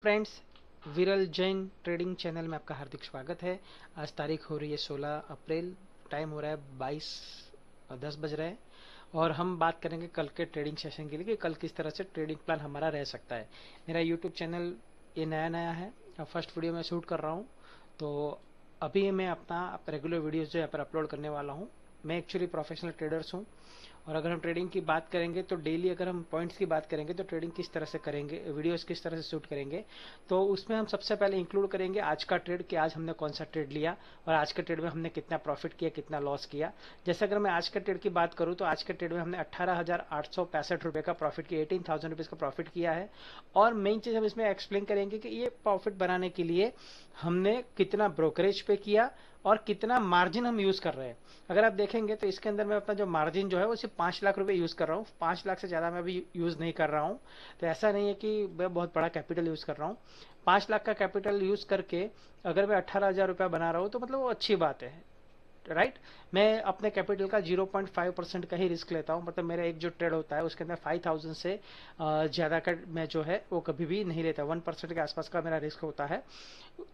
Friends, विरल Jain trading channel में आपका हार्दिक स्वागत है। आज तारीख हो रही है 16 अप्रैल, टाइम हो रहा है 22:10 बज रहे हैं और हम बात करेंगे कल के ट्रेडिंग सेशन के लिए कि कल किस तरह से ट्रेडिंग प्लान हमारा रह सकता है। मेरा यूट्यूब चैनल ये नया है, फर्स्ट वीडियो मैं शूट कर रहा हूँ, तो अभी मैं अपना रेगुलर वीडियोज़ जो यहाँ पर अपलोड करने वाला हूँ। मैं एक्चुअली प्रोफेशनल ट्रेडर्स हूँ और अगर हम ट्रेडिंग की बात करेंगे तो डेली अगर हम पॉइंट्स की बात करेंगे तो ट्रेडिंग किस तरह से करेंगे, वीडियोस किस तरह से शूट करेंगे, तो उसमें हम सबसे पहले इंक्लूड करेंगे आज का ट्रेड कि आज हमने कौन सा ट्रेड लिया और आज के ट्रेड में हमने कितना प्रॉफिट किया, कितना लॉस किया। जैसे अगर मैं आज के ट्रेड की बात करूँ तो आज के ट्रेड में हमने 18,865 रुपये का प्रॉफिट किया, 18,000 रुपीज़ का प्रॉफिट किया है। और मेन चीज़ हम इसमें एक्सप्लेन करेंगे कि ये प्रॉफिट बनाने के लिए हमने कितना ब्रोकरेज पे किया और कितना मार्जिन हम यूज कर रहे हैं। अगर आप देखेंगे तो इसके अंदर मैं अपना जो मार्जिन जो है वो सिर्फ 5 लाख रुपए यूज कर रहा हूँ, 5 लाख से ज्यादा मैं अभी यूज नहीं कर रहा हूँ। तो ऐसा नहीं है कि मैं बहुत बड़ा कैपिटल यूज कर रहा हूँ। 5 लाख का कैपिटल यूज करके अगर मैं 18,000 रुपया बना रहा हूँ तो मतलब वो अच्छी बात है, राइट। मैं अपने कैपिटल का 0.5% का ही रिस्क लेता हूँ, मतलब मेरा एक जो ट्रेड होता है उसके अंदर 5,000 से ज़्यादा का मैं जो है वो कभी भी नहीं लेता। 1% के आसपास का मेरा रिस्क होता है,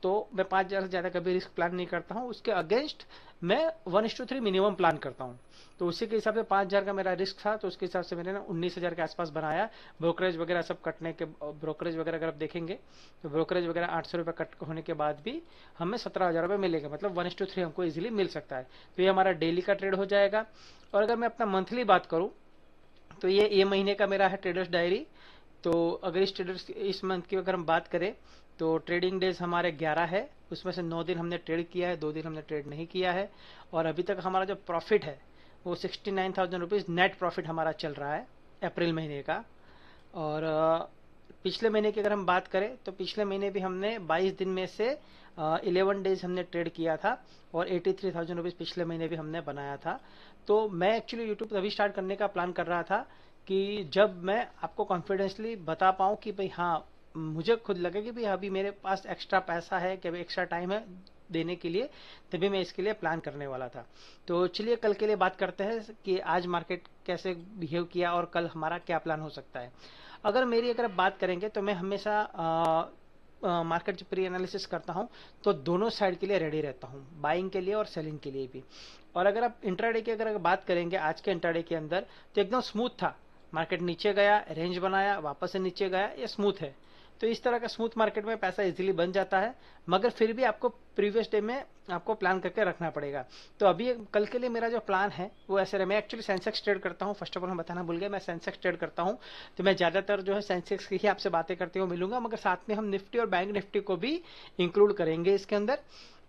तो मैं 5,000 से ज़्यादा कभी रिस्क प्लान नहीं करता हूँ। उसके अगेंस्ट मैं 1:3 मिनिमम प्लान करता हूँ। तो उसी के हिसाब से 5,000 का मेरा रिस्क था, तो उसके हिसाब से मैंने ना 19,000 के आसपास बनाया। ब्रोकरेज वगैरह सब कटने के, ब्रोकरेज वगैरह अगर आप देखेंगे तो ब्रोकरेज वगैरह 800 रुपये कट होने के बाद भी हमें 17,000 रुपये मिलेगा, मतलब 1:3 हमको इजीली मिल सकता है। तो ये हमारा डेली का ट्रेड हो जाएगा। और अगर मैं अपना मंथली बात करूँ तो ये महीने का मेरा है ट्रेडर्स डायरी। तो अगर इस मंथ की अगर हम बात करें तो ट्रेडिंग डेज हमारे 11 है, उसमें से 9 दिन हमने ट्रेड किया है, 2 दिन हमने ट्रेड नहीं किया है। और अभी तक हमारा जो प्रॉफिट है वो 69,000 रुपीज़ नेट प्रॉफिट हमारा चल रहा है अप्रैल महीने का। और पिछले महीने की अगर हम बात करें तो पिछले महीने भी हमने 22 दिन में से 11 डेज हमने ट्रेड किया था और 83,000 रुपीज़ पिछले महीने भी हमने बनाया था। तो मैं एक्चुअली यूट्यूब तभी स्टार्ट करने का प्लान कर रहा था कि जब मैं आपको कॉन्फिडेंसली बता पाऊँ कि भाई हाँ, मुझे खुद लगे कि भाई अभी मेरे पास एक्स्ट्रा पैसा है, कि अभी एक्स्ट्रा टाइम है देने के लिए, तभी मैं इसके लिए प्लान करने वाला था। तो चलिए कल के लिए बात करते हैं कि आज मार्केट कैसे बिहेव किया और कल हमारा क्या प्लान हो सकता है। अगर बात करेंगे तो मैं हमेशा मार्केट जो प्री एनालिसिस करता हूँ तो दोनों साइड के लिए रेडी रहता हूँ, बाइंग के लिए और सेलिंग के लिए भी। और अगर आप इंट्राडे की अगर बात करेंगे आज के इंट्राडे के अंदर तो एकदम स्मूथ था। मार्केट नीचे गया, रेंज बनाया, वापस से नीचे गया, ये स्मूथ है। तो इस तरह का स्मूथ मार्केट में पैसा इजीली बन जाता है, मगर फिर भी आपको प्रीवियस डे में आपको प्लान करके रखना पड़ेगा। तो अभी कल के लिए मेरा जो प्लान है वो ऐसे रहे। मैं एक्चुअली सेंसेक्स ट्रेड करता हूँ, फर्स्ट ऑफ ऑल मैं बताना भूल गया, मैं सेंसेक्स ट्रेड करता हूँ। तो मैं ज्यादातर जो है सेंसेक्स की ही आपसे बातें करते हुए मिलूंगा, मगर साथ में हम निफ्टी और बैंक निफ्टी को भी इंक्लूड करेंगे इसके अंदर।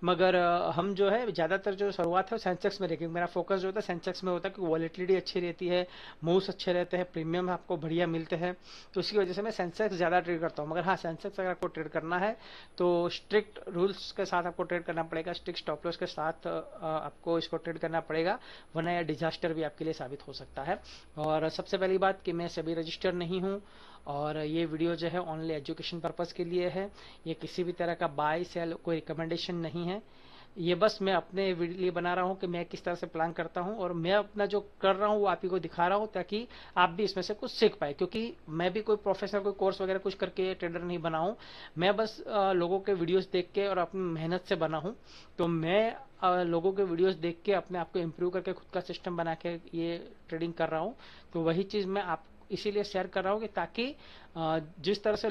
मगर हम जो है ज्यादातर जो शुरुआत है वो सेंसेक्स में रखेंगे। मेरा फोकस जो होता है सेंसेक्स में होता है, क्योंकि वॉलेटिलिटी अच्छी रहती है, मूव्स अच्छे रहते हैं, प्रीमियम आपको बढ़िया मिलते हैं। तो उसकी वजह से मैं सेंसेक्स ज्यादा ट्रेड करता हूँ। मगर हाँ, सेंसेक्स अगर आपको ट्रेड करना है तो स्ट्रिक्ट रूल्स के साथ आपको ट्रेड करना पड़ेगा, स्ट्रिक्ट स्टॉप लॉस के साथ आपको इसको ट्रेड करना पड़ेगा, वरना यह डिजास्टर भी आपके लिए साबित हो सकता है। और सबसे पहली बात कि मैं सभी रजिस्टर नहीं हूँ और ये वीडियो जो है ओनली एजुकेशन पर्पस के लिए है। ये किसी भी तरह का बाय सेल कोई रिकमेंडेशन नहीं है। ये बस मैं अपने लिए बना रहा हूँ कि मैं किस तरह से प्लान करता हूँ और मैं अपना जो कर रहा हूँ वो आप ही को दिखा रहा हूँ, ताकि आप भी इसमें से कुछ सीख पाए। क्योंकि मैं भी कोई प्रोफेसर, कोई कोर्स वगैरह कुछ करके ट्रेडर नहीं बना हूँ। मैं बस लोगों के वीडियोस देख के और अपनी मेहनत से बना हूँ। तो मैं लोगों के वीडियोस देख के अपने आप को इम्प्रूव करके खुद का सिस्टम बना के ये ट्रेडिंग कर रहा हूँ। तो वही चीज़ मैं आप इसीलिए शेयर कर रहा हूँ कि ताकि जिस तरह से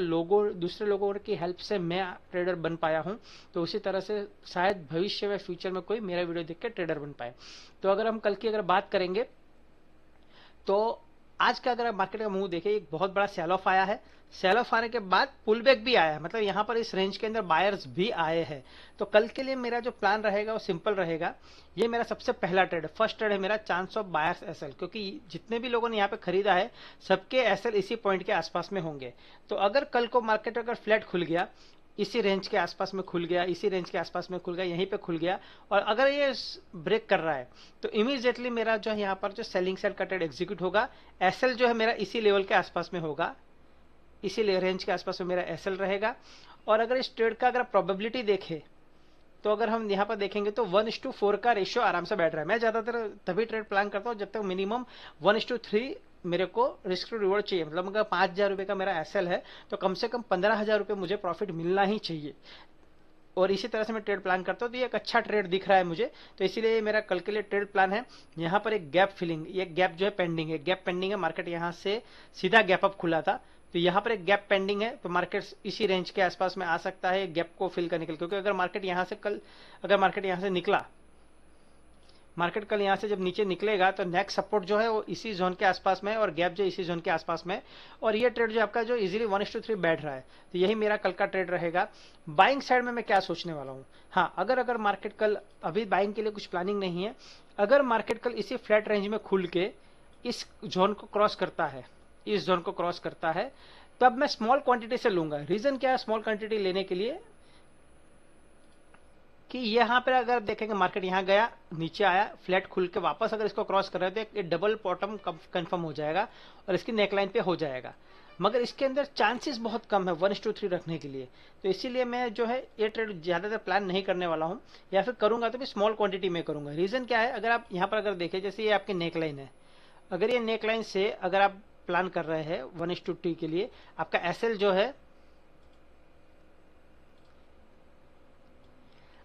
दूसरे लोगों की हेल्प से मैं ट्रेडर बन पाया हूँ, तो उसी तरह से शायद भविष्य में फ्यूचर में कोई मेरा वीडियो देख के ट्रेडर बन पाए। तो अगर हम कल की अगर बात करेंगे तो आज का अगर आप मार्केट का मूव देखें, एक बहुत बड़ा सेल ऑफ आया है। सेल ऑफ आने के बाद पुल बैक भी आया है, मतलब यहाँ पर इस रेंज के अंदर बायर्स भी आए हैं। तो कल के लिए मेरा जो प्लान रहेगा वो सिंपल रहेगा। ये मेरा सबसे पहला ट्रेड, फर्स्ट ट्रेड है मेरा, चांस ऑफ बायर्स एसएल, क्योंकि जितने भी लोगों ने यहाँ पे खरीदा है सबके एसएल इसी पॉइंट के आसपास में होंगे। तो अगर कल को मार्केट अगर फ्लैट खुल गया, इसी रेंज के आसपास में खुल गया, इसी रेंज के आसपास में खुल गया, यहीं पे खुल गया, और अगर ये ब्रेक कर रहा है तो इमीडिएटली मेरा जो है यहाँ पर जो सेलिंग सेल का ट्रेड एग्जीक्यूट होगा। एसएल जो है मेरा इसी लेवल के आसपास में होगा, इसी रेंज के आसपास में मेरा एसएल रहेगा। और अगर इस ट्रेड का अगर प्रोबेबिलिटी देखें तो अगर हम यहाँ पर देखेंगे तो 1:4 का रेशियो आराम से बैठ रहा है। मैं ज्यादातर तभी ट्रेड प्लान करता हूँ जब तक मिनिमम 1:3 मेरे को रिस्क टू रिवॉर्ड चाहिए, मतलब अगर 5,000 रुपये का मेरा एसएल है तो कम से कम 15,000 रुपये मुझे प्रॉफिट मिलना ही चाहिए। और इसी तरह से मैं ट्रेड प्लान करता हूँ, तो ये एक अच्छा ट्रेड दिख रहा है मुझे, तो इसीलिए मेरा कल के लिए ट्रेड प्लान है। यहाँ पर एक गैप फिलिंग, ये गैप जो है पेंडिंग है, गैप पेंडिंग है, मार्केट यहाँ से सीधा गैप अप खुला था, तो यहाँ पर एक गैप पेंडिंग है, तो मार्केट इसी रेंज के आसपास में आ सकता है गैप को फिल करने के लिए, क्योंकि अगर मार्केट यहाँ से अगर मार्केट यहाँ से निकला, मार्केट कल यहाँ से जब नीचे निकलेगा तो नेक्स्ट सपोर्ट जो है वो इसी जोन के आसपास में है और गैप जो इसी जोन के आसपास में है, और ये ट्रेड जो आपका जो इजीली 1:3 बैठ रहा है, तो यही मेरा कल का ट्रेड रहेगा। बाइंग साइड में मैं क्या सोचने वाला हूँ, हाँ अगर मार्केट कल, अभी बाइंग के लिए कुछ प्लानिंग नहीं है, अगर मार्केट कल इसी फ्लैट रेंज में खुल के इस जोन को क्रॉस करता है, इस जोन को क्रॉस करता है, तब मैं स्मॉल क्वांटिटी से लूंगा। रीजन क्या है स्मॉल क्वांटिटी लेने के लिए, कि यहाँ पर अगर देखेंगे मार्केट यहाँ गया, नीचे आया, फ्लैट खुल के वापस अगर इसको क्रॉस कर रहे हैं तो एक डबल बॉटम कंफर्म हो जाएगा और इसकी नेकलाइन पे हो जाएगा, मगर इसके अंदर चांसेस बहुत कम है 1:3 रखने के लिए, तो इसीलिए मैं जो है ये ट्रेड ज्यादातर प्लान नहीं करने वाला हूँ, या फिर करूंगा तो भी स्मॉल क्वांटिटी में करूंगा। रीजन क्या है, अगर आप यहाँ पर अगर देखें, जैसे ये आपकी नेकलाइन है, अगर ये नेकलाइन से अगर आप प्लान कर रहे हैं 1:2 के लिए, आपका एसएल जो है,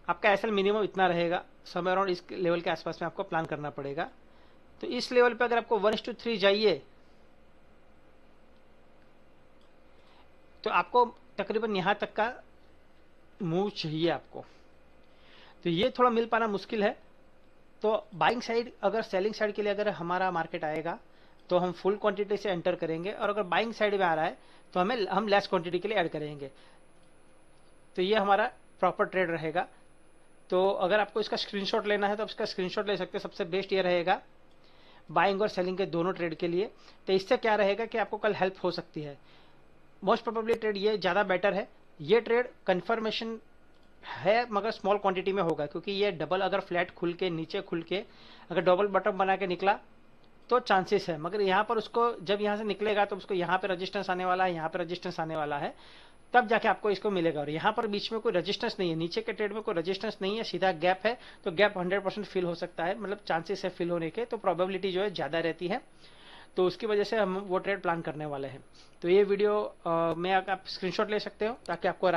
आपका एसएल मिनिमम इतना रहेगा, समय अराउंड इस लेवल के आसपास में आपको प्लान करना पड़ेगा। तो इस लेवल पे अगर आपको 1:3 जाइए तो आपको तकरीबन यहां तक का मूव चाहिए आपको, तो ये थोड़ा मिल पाना मुश्किल है। तो बाइंग साइड, अगर सेलिंग साइड के लिए अगर हमारा मार्केट आएगा तो हम फुल क्वांटिटी से एंटर करेंगे, और अगर बाइंग साइड में आ रहा है तो हम लेस क्वांटिटी के लिए ऐड करेंगे, तो ये हमारा प्रॉपर ट्रेड रहेगा। तो अगर आपको इसका स्क्रीनशॉट लेना है तो आप इसका स्क्रीनशॉट ले सकते हैं, सबसे बेस्ट ये रहेगा बाइंग और सेलिंग के दोनों ट्रेड के लिए। तो इससे क्या रहेगा कि आपको कल हेल्प हो सकती है, मोस्ट प्रोबेबली ट्रेड ये ज़्यादा बेटर है। ये ट्रेड कन्फर्मेशन है मगर स्मॉल क्वांटिटी में होगा, क्योंकि ये डबल अगर फ्लैट खुल के नीचे खुल के अगर डबल बॉटम बना के निकला तो चांसेस है, मगर यहाँ पर उसको जब यहाँ से निकलेगा तो उसको यहाँ पे रेजिस्टेंस आने वाला है, यहाँ पे रेजिस्टेंस आने वाला है, तब जाके आपको इसको मिलेगा। और यहाँ पर बीच में कोई रेजिस्टेंस नहीं है, नीचे के ट्रेड में कोई रेजिस्टेंस नहीं है, सीधा गैप है, तो गैप 100% फिल हो सकता है, मतलब चांसेस है फिल होने के, तो प्रोबेबिलिटी जो है ज़्यादा रहती है, तो उसकी वजह से हम वो ट्रेड प्लान करने वाले हैं। तो ये वीडियो में आप स्क्रीनशॉट ले सकते हो ताकि आपको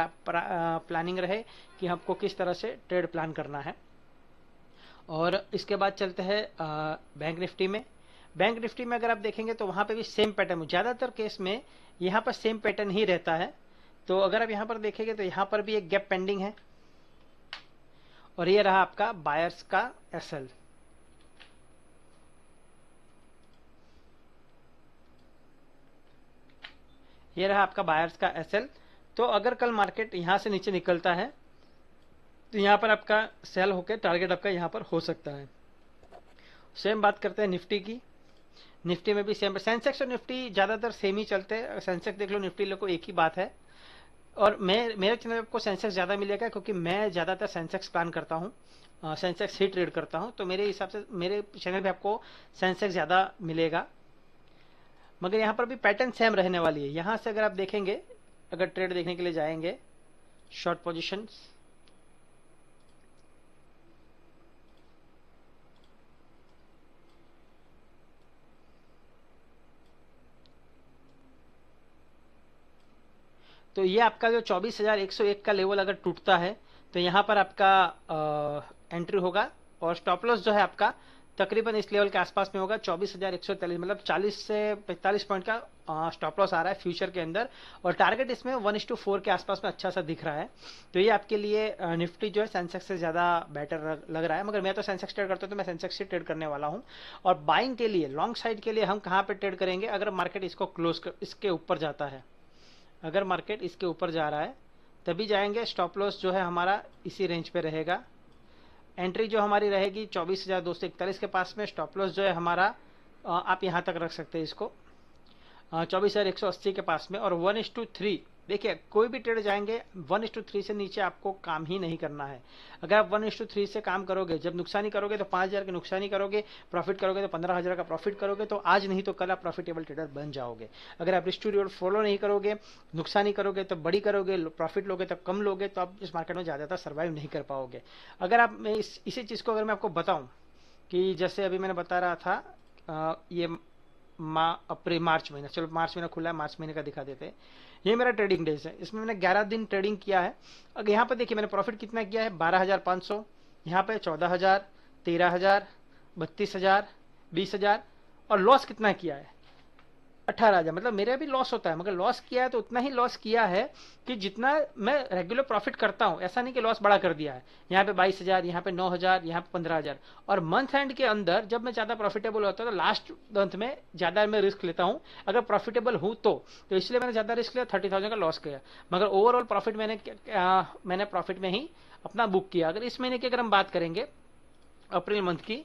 प्लानिंग रहे कि आपको किस तरह से ट्रेड प्लान करना है। और इसके बाद चलते हैं बैंक निफ्टी में। बैंक निफ्टी में अगर आप देखेंगे तो वहां पे भी सेम पैटर्न, ज्यादातर केस में यहाँ पर सेम पैटर्न ही रहता है। तो अगर आप यहाँ पर देखेंगे तो यहाँ पर भी एक गैप पेंडिंग है, और ये रहा आपका बायर्स का एसएल। ये रहा आपका बायर्स का एसएल। तो अगर कल मार्केट यहाँ से नीचे निकलता है तो यहाँ पर आपका सेल होकर टारगेट आपका यहाँ पर हो सकता है। सेम बात करते हैं निफ्टी की। निफ्टी में भी सेम, सेंसेक्स और निफ्टी ज्यादातर सेम ही चलते हैं, सेंसेक्स देख लो निफ्टी ले को एक ही बात है। और मेरे चैनल आपको सेंसेक्स ज्यादा मिलेगा क्योंकि मैं ज्यादातर सेंसेक्स प्लान करता हूँ, सेंसेक्स ही ट्रेड करता हूँ, तो मेरे हिसाब से मेरे चैनल पे आपको सेंसेक्स ज्यादा मिलेगा। मगर यहाँ पर भी पैटर्न सेम रहने वाली है। यहाँ से अगर आप देखेंगे, अगर ट्रेड देखने के लिए जाएंगे शॉर्ट पोजिशन, तो ये आपका जो 24,101 का लेवल अगर टूटता है तो यहाँ पर आपका एंट्री होगा, और स्टॉप लॉस जो है आपका तकरीबन इस लेवल के आसपास में होगा 24,143, मतलब 40 से 45 पॉइंट का स्टॉप लॉस आ रहा है फ्यूचर के अंदर, और टारगेट इसमें 1:4 के आसपास में अच्छा सा दिख रहा है। तो ये आपके लिए निफ्टी जो है सेंसेक्स से ज्यादा बेटर लग रहा है, मगर मैं तो सेंसेक्स ट्रेड करता हूँ तो मैं सेंसेक्स से ट्रेड करने वाला हूँ। और बाइंग के लिए लॉन्ग साइड के लिए हम कहाँ पे ट्रेड करेंगे, अगर मार्केट इसको इसके ऊपर जाता है, अगर मार्केट इसके ऊपर जा रहा है तभी जाएंगे। स्टॉप लॉस जो है हमारा इसी रेंज पे रहेगा, एंट्री जो हमारी रहेगी 24,241 के पास में, स्टॉप लॉस जो है हमारा आप यहां तक रख सकते हैं इसको 24,180 के पास में। और 1:3 देखिए, कोई भी ट्रेड जाएंगे 1:3 से नीचे आपको काम ही नहीं करना है। अगर आप 1:3 से काम करोगे, जब नुकसानी करोगे तो 5,000 की नुकसानी करोगे, प्रॉफिट करोगे तो 15,000 का प्रॉफिट करोगे, तो आज नहीं तो कल आप प्रॉफिटेबल ट्रेडर बन जाओगे। अगर आप रिस्क टू रिवॉर्ड फॉलो नहीं करोगे, नुकसानी करोगे तो बड़ी करोगे, प्रॉफिट लोगे तो कम लोगे, तो आप इस मार्केट में ज्यादातर सर्वाइव नहीं कर पाओगे। अगर आप मैं इसी चीज को अगर मैं आपको बताऊं कि जैसे अभी मैंने बता रहा था ये अप्रैल मार्च महीना, चलो मार्च महीना खुला है, मार्च महीने का दिखा देते हैं। ये मेरा ट्रेडिंग डेज है, इसमें मैंने 11 दिन ट्रेडिंग किया है। अब यहाँ पे देखिए मैंने प्रॉफिट कितना किया है, 12,500, यहाँ पे 14,000, 13,000, 32,000, 20,000, और लॉस कितना किया है 18,000। मतलब मेरा भी लॉस होता है, मगर लॉस किया है तो उतना ही लॉस किया है कि जितना मैं रेगुलर प्रॉफिट करता हूं, ऐसा नहीं कि लॉस बड़ा कर दिया है। यहाँ पे 22,000, यहाँ पे 9,000, यहाँ पे 15,000। और मंथ एंड के अंदर जब मैं ज्यादा प्रॉफिटेबल होता है तो लास्ट मंथ में ज्यादा मैं रिस्क लेता हूं, अगर प्रॉफिटेबल हूं तो इसलिए मैंने ज्यादा रिस्क लिया, 30,000 का लॉस किया। मगर ओवरऑल प्रॉफिट मैंने प्रॉफिट में ही अपना बुक किया। अगर इस महीने की अगर हम बात करेंगे अप्रैल मंथ की,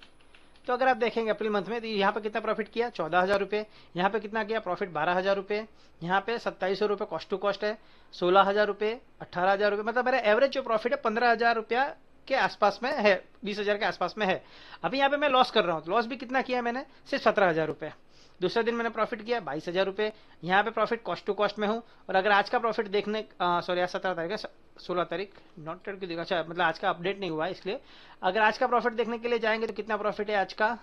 तो अगर आप देखेंगे अप्रैल मंथ में, तो यहाँ पे कितना प्रॉफिट किया, 14,000 रुपए। यहाँ पे कितना किया प्रॉफिट, 12,000 रुपए। यहाँ पे 2700 रुपए कॉस्ट टू कॉस्ट है, 16,000 रुपए, 18,000 रुपए। मतलब मेरा एवरेज जो प्रॉफिट है 15,000 रुपया के आसपास में है, 20,000 के आसपास में है। अभी यहाँ पे मैं लॉस कर रहा हूँ, तो लॉस भी कितना किया मैंने, सिर्फ 17,000 रुपए। दूसरे दिन मैंने प्रॉफिट किया 22,000 रुपए। यहाँ पे प्रॉफिट कॉस्ट टू कॉस्ट में हूँ। और अगर आज का प्रॉफिट देखने, सॉरी आज 17 तारीख है, 16 तारीख नॉट ट्रेड की, अच्छा मतलब आज का अपडेट नहीं हुआ है इसलिए। अगर आज का प्रॉफिट देखने के लिए जाएंगे तो कितना प्रॉफिट है आज का,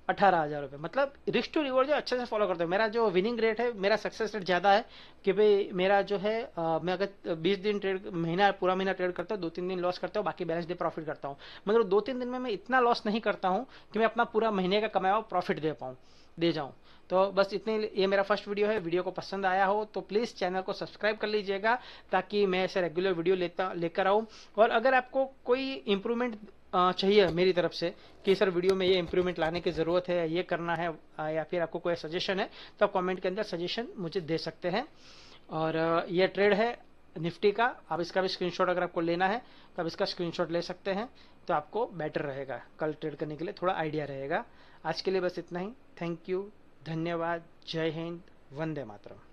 18,000 रुपए। मतलब रिस्क टू रिवॉर्ड जो अच्छे से फॉलो करते हो, मेरा जो विनिंग रेट है, मेरा सक्सेस रेट ज्यादा है कि भाई मेरा जो है मैं अगर 20 दिन ट्रेड, महीना पूरा महीना ट्रेड करता हूँ, 2-3 दिन लॉस करता हूँ, बाकी बैलेंस डे प्रॉफिट करता हूँ। मगर 2-3 दिन में मैं इतना लॉस नहीं करता हूँ कि मैं अपना पूरा महीने का कमाया हुआ प्रॉफिट दे जाऊं। तो बस इतने, ये मेरा फर्स्ट वीडियो है। वीडियो को पसंद आया हो तो प्लीज चैनल को सब्सक्राइब कर लीजिएगा, ताकि मैं ऐसे रेगुलर वीडियो लेकर आऊं। और अगर आपको कोई इंप्रूवमेंट चाहिए मेरी तरफ से कि सर वीडियो में ये इंप्रूवमेंट लाने की जरूरत है, ये करना है, या फिर आपको कोई सजेशन है, तो आप कमेंट के अंदर सजेशन मुझे दे सकते हैं। और ये ट्रेड है निफ्टी का, आप इसका भी स्क्रीनशॉट अगर आपको लेना है तो आप इसका स्क्रीनशॉट ले सकते हैं, तो आपको बेटर रहेगा, कल ट्रेड करने के लिए थोड़ा आइडिया रहेगा। आज के लिए बस इतना ही। थैंक यू, धन्यवाद, जय हिंद, वंदे मातरम।